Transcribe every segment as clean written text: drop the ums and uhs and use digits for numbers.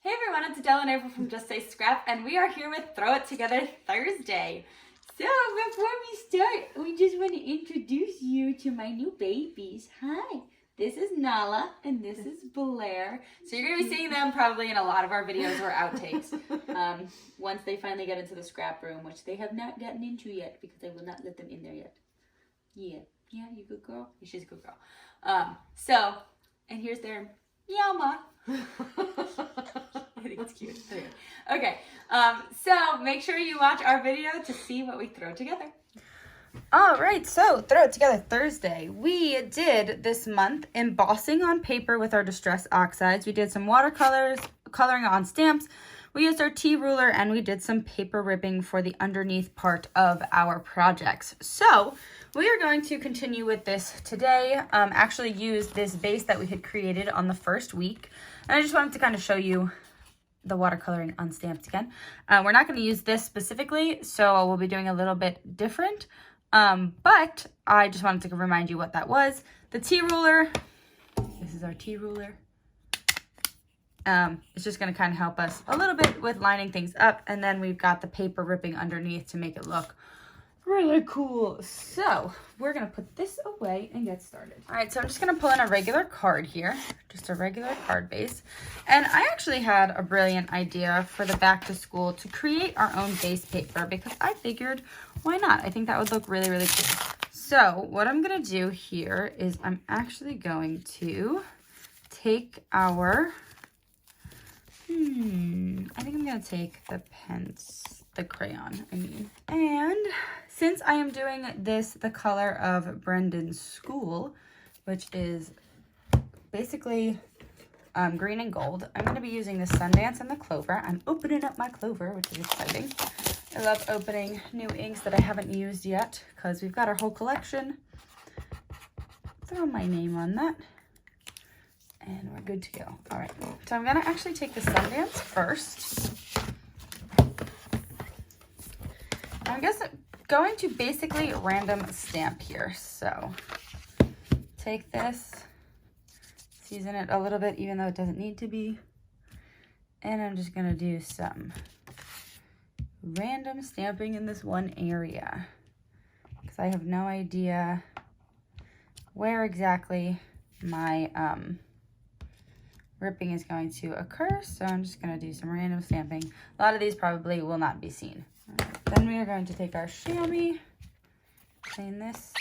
Hey everyone, it's Adele and April from JSS Scrap, and we are here with Throw It Together Thursday. So before we start, we just want to introduce you to my new babies. Hi, this is Nala and this is Blair. So you're going to be seeing them probably in a lot of our videos or outtakes once they finally get into the scrap room, which they have not gotten into yet because I will not let them in there yet. Yeah, you good girl? She's a good girl. And here's their Yama. I think it's cute. Okay, so make sure you watch our video to see what we throw together. All right, so Throw It Together Thursday. We did this month embossing on paper with our Distress Oxides. We did some watercolors, coloring on stamps. We used our T ruler and we did some paper ripping for the underneath part of our projects. So we are going to continue with this today. Actually use this base that we had created on the first week. And I just wanted to kind of show you the watercoloring on stamps again. We're not going to use this specifically, so we'll be doing a little bit different. But I just wanted to remind you what that was. The T ruler, this is our T ruler. It's just going to kind of help us a little bit with lining things up. And then we've got the paper ripping underneath to make it look really cool. So we're going to put this away and get started. All right, so I'm just going to pull in a regular card here, just a regular card base. And I actually had a brilliant idea for the back to school to create our own base paper because I figured, why not? I think that would look really, really cool. So what I'm going to do here is I'm actually going to take our, I think I'm going to take the crayon, and since I am doing this the color of Brendan's school, which is basically green and gold, I'm going to be using the Sundance and the Clover. I'm opening up my Clover, which is exciting. I love opening new inks that I haven't used yet because we've got our whole collection. Throw my name on that. And we're good to go. All right, so I'm going to actually take the Sundance first. I'm going to basically random stamp here. So take this, season it a little bit, even though it doesn't need to be. And I'm just going to do some random stamping in this one area because I have no idea where exactly my ripping is going to occur, so I'm just going to do some random stamping. A lot of these probably will not be seen. Right, then we are going to take our chamois, clean this,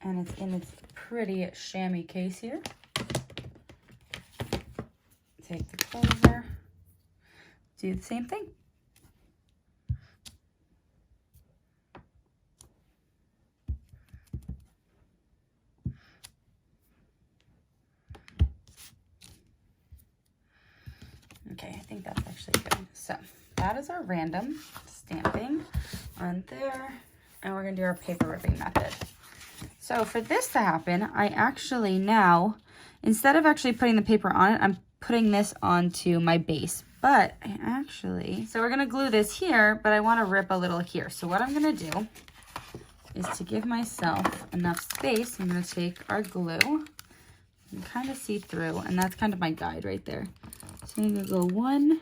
and it's in its pretty chamois case here. Take the Clover, do the same thing. Okay, I think that's actually good. So that is our random stamping on there. And we're going to do our paper ripping method. So for this to happen, I actually now, instead of actually putting the paper on it, I'm putting this onto my base. But so we're going to glue this here, but I want to rip a little here. So what I'm going to do is to give myself enough space, I'm going to take our glue and kind of see through. And that's kind of my guide right there. So I'm going to go 1,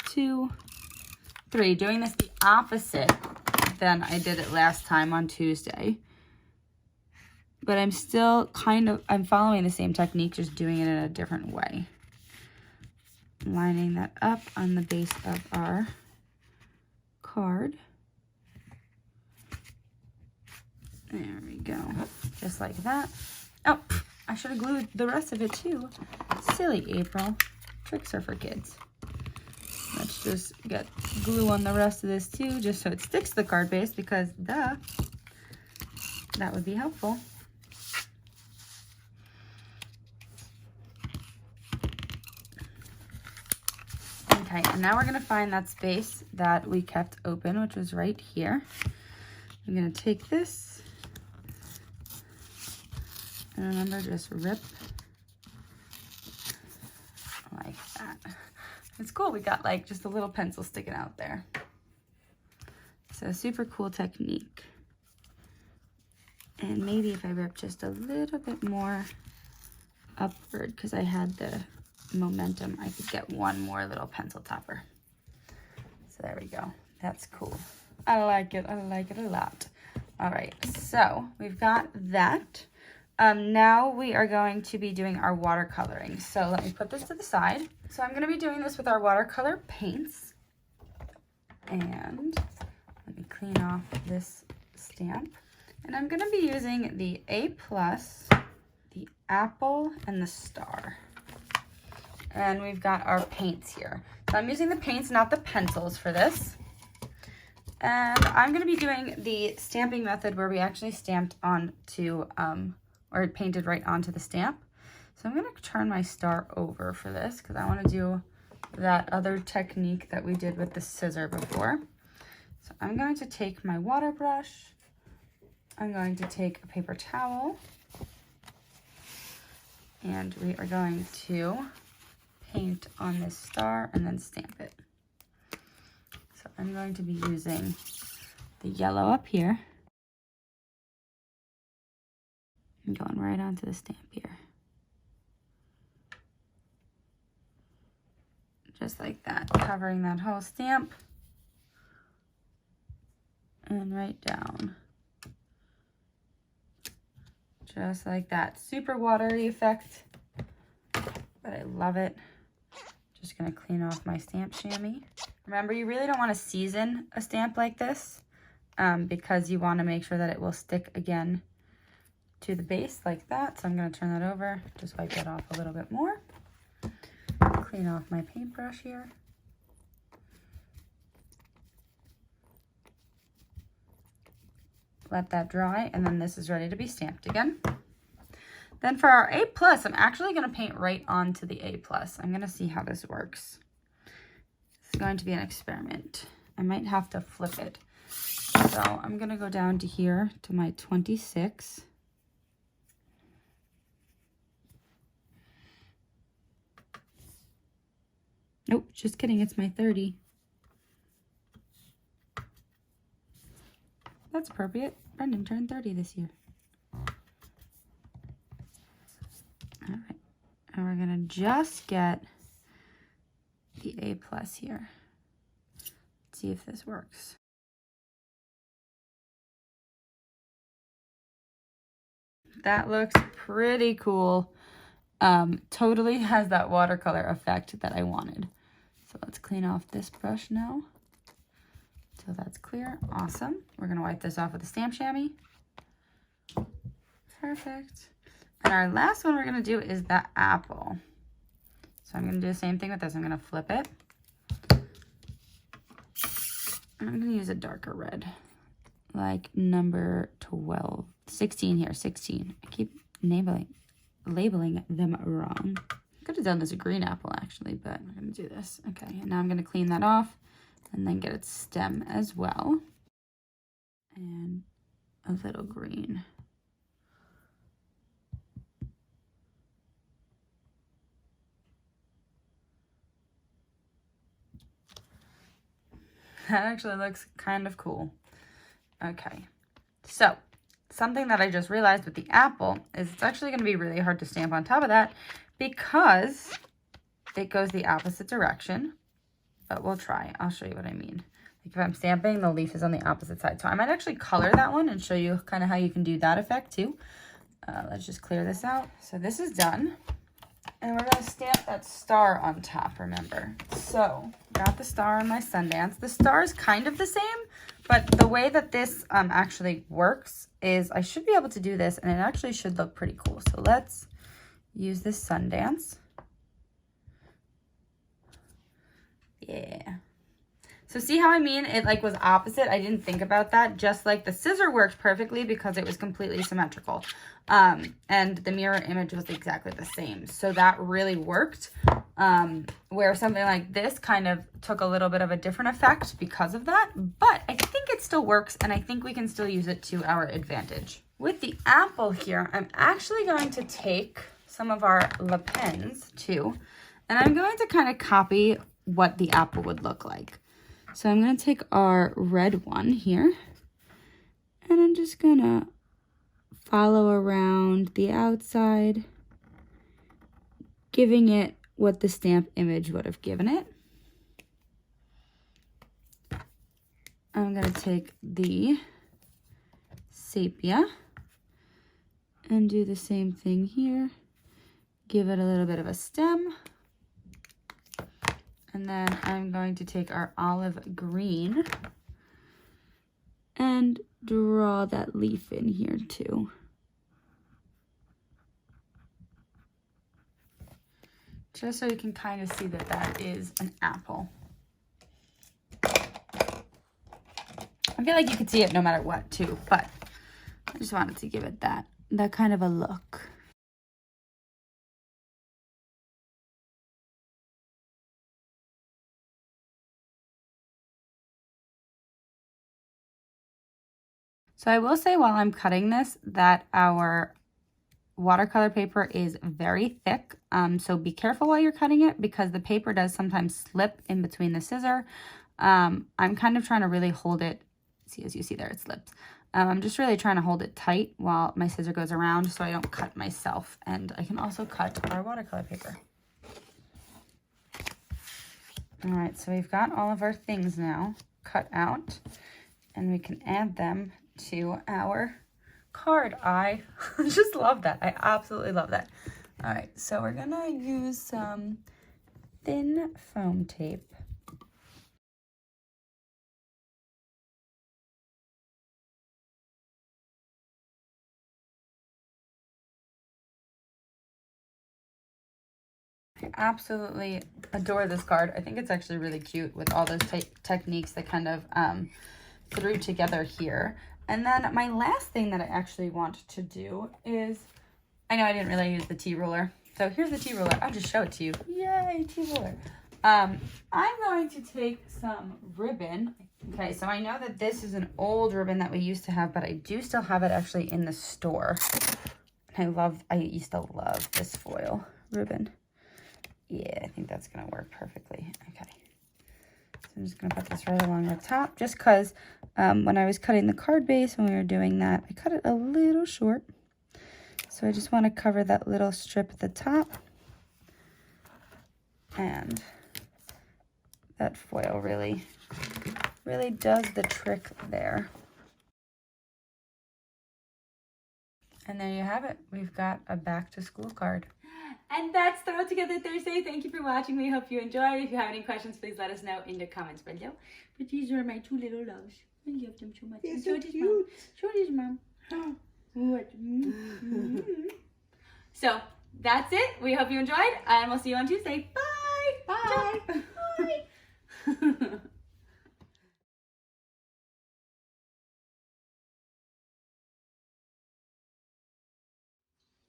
2, 3. Doing this the opposite than I did it last time on Tuesday. But I'm still I'm following the same technique, just doing it in a different way. Lining that up on the base of our card. There we go. Just like that. Oh, I should have glued the rest of it too. Silly April. Tricks are for kids. Let's just get glue on the rest of this too, just so it sticks to the card base because that would be helpful. Okay, and now we're going to find that space that we kept open, which was right here. I'm going to take this, and remember, just rip like that. It's cool, we got like just a little pencil sticking out there. So super cool technique. And maybe if I rip just a little bit more upward because I had the momentum. I could get one more little pencil topper. So there we go. That's cool. I like it. I like it a lot. All right, so we've got that. Now we are going to be doing our watercoloring. So let me put this to the side. So I'm going to be doing this with our watercolor paints. And let me clean off this stamp. And I'm going to be using the A+, the apple, and the star. And we've got our paints here. So I'm using the paints, not the pencils for this. And I'm going to be doing the stamping method where we actually stamped onto, or painted right onto the stamp. So I'm going to turn my star over for this because I want to do that other technique that we did with the scissor before. So I'm going to take my water brush. I'm going to take a paper towel. And we are going to paint on this star and then stamp it. So I'm going to be using the yellow up here and going right onto the stamp here. Just like that, covering that whole stamp and right down. Just like that. Super watery effect, but I love it. Just gonna clean off my stamp chamois. Remember, you really don't want to season a stamp like this because you want to make sure that it will stick again to the base like that. So I'm gonna turn that over, just wipe that off a little bit more. Clean off my paintbrush here. Let that dry, and then this is ready to be stamped again. Then for our A+, I'm actually going to paint right onto the A+. I'm going to see how this works. It's going to be an experiment. I might have to flip it. So I'm going to go down to here to my 26. Nope, just kidding. It's my 30. That's appropriate. Brendan turned 30 this year. All right, and we're gonna just get the A+ here. Let's see if this works. That looks pretty cool. Totally has that watercolor effect that I wanted. So let's clean off this brush now. So that's clear. Awesome. We're gonna wipe this off with a stamp chamois. Perfect. And our last one we're going to do is the apple. So I'm going to do the same thing with this. I'm going to flip it. And I'm going to use a darker red, like number 12. 16 here, 16. I keep labeling them wrong. I could have done this a green apple actually, but I'm going to do this. Okay, and now I'm going to clean that off and then get its stem as well. And a little green. That actually looks kind of cool. Okay, so something that I just realized with the apple is it's actually going to be really hard to stamp on top of that because it goes the opposite direction, but we'll try. I'll show you what I mean. Like if I'm stamping, the leaf is on the opposite side. So I might actually color that one and show you kind of how you can do that effect too. Let's just clear this out. So this is done. And we're going to stamp that star on top, remember. So, got the star on my Sundance. The star is kind of the same, but the way that this actually works is I should be able to do this, and it actually should look pretty cool. So, let's use this Sundance. Yeah. So see how I mean? It like was opposite. I didn't think about that. Just like the scissor worked perfectly because it was completely symmetrical. And the mirror image was exactly the same. So that really worked. Where something like this kind of took a little bit of a different effect because of that. But I think it still works, and I think we can still use it to our advantage. With the apple here, I'm actually going to take some of our Le Pens too. And I'm going to kind of copy what the apple would look like. So I'm going to take our red one here, and I'm just going to follow around the outside giving it what the stamp image would have given it. I'm going to take the sepia and do the same thing here. Give it a little bit of a stem. And then I'm going to take our olive green and draw that leaf in here too. Just so you can kind of see that that is an apple. I feel like you could see it no matter what too, but I just wanted to give it that kind of a look. So I will say while I'm cutting this that our watercolor paper is very thick, so be careful while you're cutting it because the paper does sometimes slip in between the scissor. I'm kind of trying to really hold it. See, as you see there, it slips. I'm just really trying to hold it tight while my scissor goes around so I don't cut myself. And I can also cut our watercolor paper. All right, so we've got all of our things now cut out and we can add them to our card. I just love that. I absolutely love that. All right, so we're gonna use some thin foam tape. I absolutely adore this card. I think it's actually really cute with all those techniques that kind of threw together here. And then my last thing that I actually want to do is, I know I didn't really use the T-ruler. So here's the T-ruler. I'll just show it to you. Yay, T-ruler. I'm going to take some ribbon. Okay, so I know that this is an old ribbon that we used to have, but I do still have it actually in the store. I used to love this foil ribbon. Yeah, I think that's going to work perfectly. Okay. So I'm just going to put this right along the top just because when I was cutting the card base, when we were doing that, I cut it a little short. So I just want to cover that little strip at the top. And that foil really does the trick there. And there you have it. We've got a back to school card. And that's Throw It Together Thursday. Thank you for watching. We hope you enjoyed. If you have any questions, please let us know in the comments below. But these are my two little loves. I love them so much. They're so cute. Show this, Mom. What? So that's it. We hope you enjoyed, and we'll see you on Tuesday. Bye. Bye. Bye.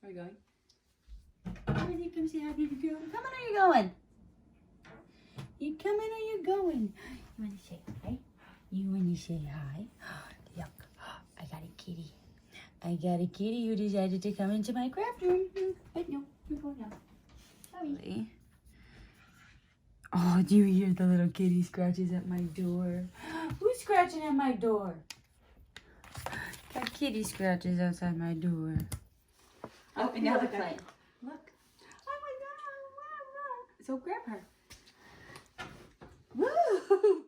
Where are we going? You come say hi to the girl. Come on, are you going? You coming or you going? You want to say hi? You want to say hi? Look, I got a kitty. I got a kitty who decided to come into my craft room. But no, you're going now. Sorry. Oh, do you hear the little kitty scratches at my door? Who's scratching at my door? Got kitty scratches outside my door. Oh, and now they're playing. Look. Oh my God. So grab her. Woo!